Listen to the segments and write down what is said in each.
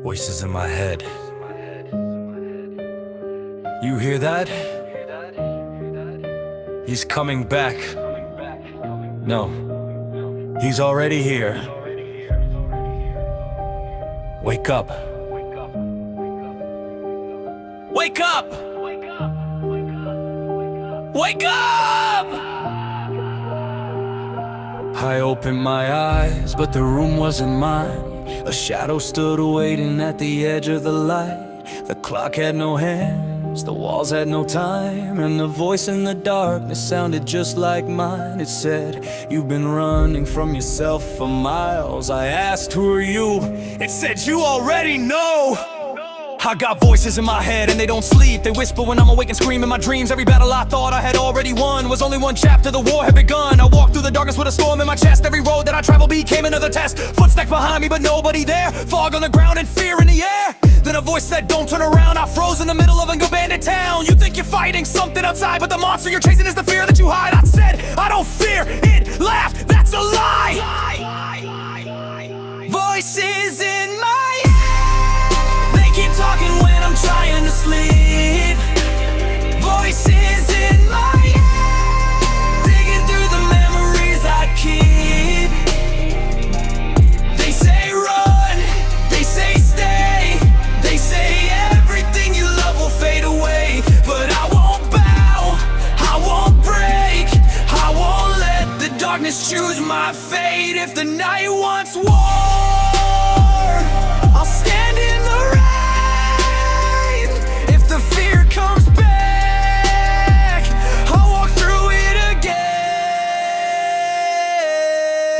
Voices in my head. You hear that? He's coming back. No, he's already here. Wake up. Wake up! Wake up! I opened my eyes, but the room wasn't mine. A shadow stood waiting at the edge of the light. The clock had no hands, the walls had no time, and the voice in the darkness sounded just like mine. It said, "You've been running from yourself for miles." I asked, "Who are you?" It said, "You already know." I got voices in my head and they don't sleep. They whisper when I'm awake and scream in my dreams. Every battle I thought I had already won was only one chapter, the war had begun. I walked through the darkness with a storm in my chest. Every road that I traveled became another test. Footsteps behind me but nobody there. Fog on the ground and fear in the air. Then a voice said, "Don't turn around." I froze in the middle of an abandoned town. You think you're fighting something outside, but the monster you're chasing is the fear that you hide. I said, "I don't fear it." Laughed, "That's a lie." Voices in my head, they keep talking when I'm trying to sleep. Voices in my head, digging through the memories I keep. They say run, they say stay, they say everything you love will fade away. But I won't bow, I won't break, I won't let the darkness choose my fate. If the night wants war, I'll stand in the rain. If the fear comes back, I'll walk through it again.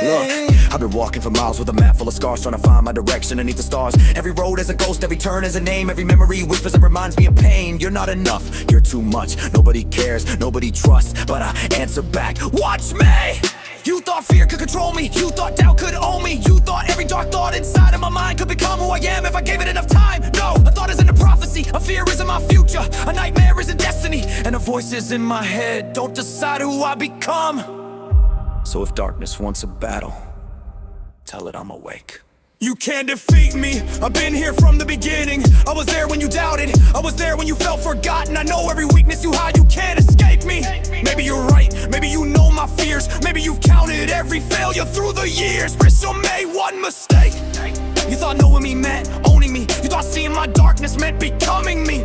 Look, I've been walking for miles with a map full of scars, trying to find my direction beneath the stars. Every road has a ghost, every turn has a name. Every memory whispers and reminds me of pain. You're not enough, you're too much. Nobody cares, nobody trusts, but I answer back, "Watch me!" You thought fear could control me, you thought doubt could own me. You thought every dark thought inside of my mind could become who I am if I gave it enough time. No, a thought isn't a prophecy, a fear isn't my future, a nightmare isn't destiny, and the voices in my head don't decide who I become. So if darkness wants a battle, tell it I'm awake. You can't defeat me, I've been here from the beginning. I was there when you doubted, I was there when you felt forgotten. I know every weakness you hide, you can't escape me. Maybe you're right, maybe you know my fears. Maybe you've counted every failure through the years, but you made one mistake. You thought knowing me meant owning me. You thought seeing my darkness meant becoming me.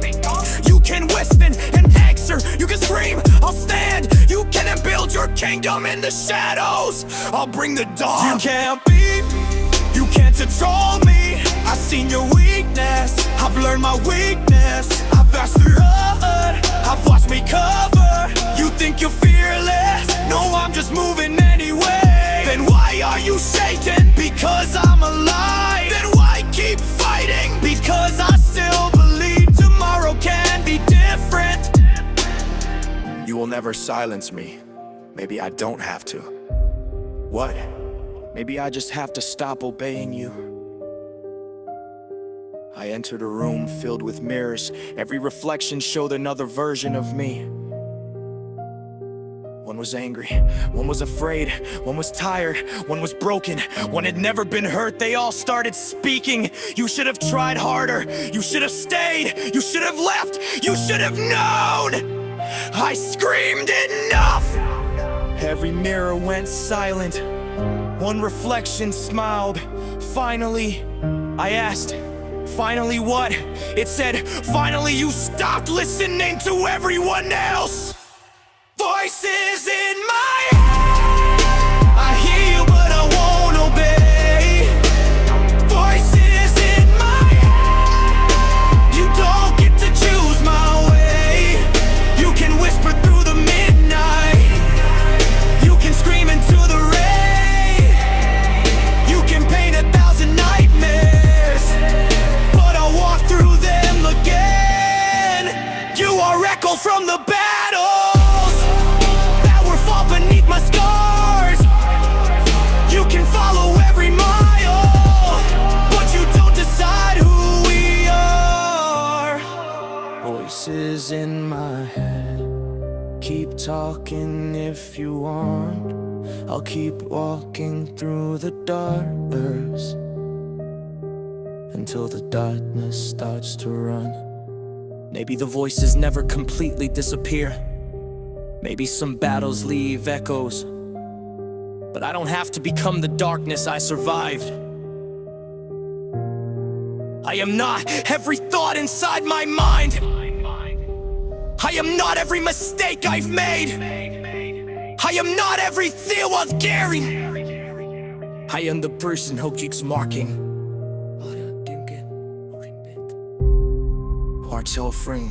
You can whisper and answer, you can scream, I'll stand. You can't build your kingdom in the shadows, I'll bring the dawn. You can't beat me, you can't control me. I've seen your weakness, I've learned my weakness. I've asked the Lord, I've watched me cover. You think you're fearless? No, I'm just moving anyway. Then why are you shaking? Because I'm alive. Then why keep fighting? Because I still believe tomorrow can be different. You will never silence me. Maybe I don't have to. What? Maybe I just have to stop obeying you. I entered a room filled with mirrors. Every reflection showed another version of me. One was angry, one was afraid, one was tired, one was broken, one had never been hurt. They all started speaking. You should have tried harder, you should have stayed, you should have left, you should have known. I screamed enough. Every mirror went silent. One reflection smiled. Finally, I asked, "Finally what?" It said, "Finally you stopped listening to everyone else." Voices in my head, I hear you but I won't obey. Voices in my head, you don't get to choose my way. You can whisper through the midnight, you can scream into the rain, you can paint 1,000 nightmares, but I'll walk through them again. You are echo from the battles that were fought beneath my scars. You can follow every mile, but you don't decide who we are. Voices in my head, keep talking if you want. I'll keep walking through the dark. until the darkness starts to run. Maybe the voices never completely disappear. Maybe some battles leave echoes. But I don't have to become the darkness I survived. I am not every thought inside my mind. I am not every mistake I've made. I am not everything worth caring. I am the person who keeps marking. Hearts all free.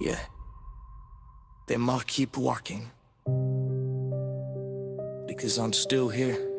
Yeah, they might keep walking because I'm still here.